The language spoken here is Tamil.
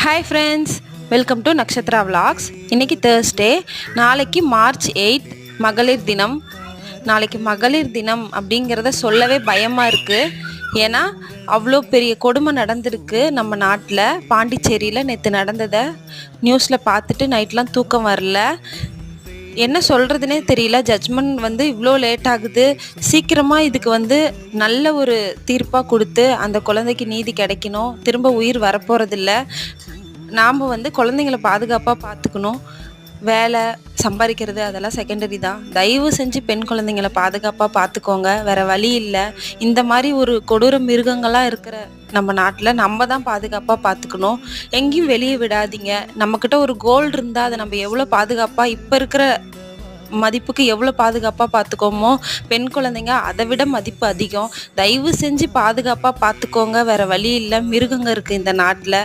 Hi friends, welcome to Nakshatra vlogs. இன்றைக்கி தேர்ஸ்டே, நாளைக்கு மார்ச் 8 மகளிர் தினம். நாளைக்கு மகளிர் தினம் அப்படிங்கிறத சொல்லவே பயமாக இருக்குது. ஏன்னா அவ்வளோ பெரிய கொடுமை நடந்திருக்கு நம்ம நாட்டில். பாண்டிச்சேரியில் நேற்று நடந்ததை நியூஸில் பார்த்துட்டு நைட்லாம் தூக்கம் வரல. என்ன சொல்கிறதுனே தெரியல. ஜட்ஜ்மெண்ட் இவ்வளோ லேட் ஆகுது. சீக்கிரமாக இதுக்கு நல்ல ஒரு தீர்ப்பாக கொடுத்து அந்த குழந்தைக்கு நீதி கிடைக்கணும். திரும்ப உயிர் வரப்போகிறதில்ல. நாம் குழந்தைங்கள பாதுகாப்பாக பார்த்துக்கணும். வேலை சம்பாதிக்கிறது அதெல்லாம் செகண்டரி தான். தயவு செஞ்சு பெண் குழந்தைங்கள பாதுகாப்பாக பார்த்துக்கோங்க. வேறு வழி இல்லை. இந்த மாதிரி ஒரு கொடூர மிருகங்களாக இருக்கிற நம்ம நாட்டில் நம்ம தான் பாதுகாப்பாக பார்த்துக்கணும். எங்கேயும் வெளியே விடாதீங்க. நம்மக்கிட்ட ஒரு கோல்டு இருந்தால் அதை நம்ம எவ்வளோ பாதுகாப்பாக இப்போ இருக்கிற மதிப்புக்கு எவ்வளோ பாதுகாப்பாக பார்த்துக்கோமோ, பெண் குழந்தைங்க அதை விட மதிப்பு அதிகம். தயவு செஞ்சு பாதுகாப்பாக பார்த்துக்கோங்க. வேறு வழி இல்லை. மிருகங்க இருக்குது இந்த நாட்டில்.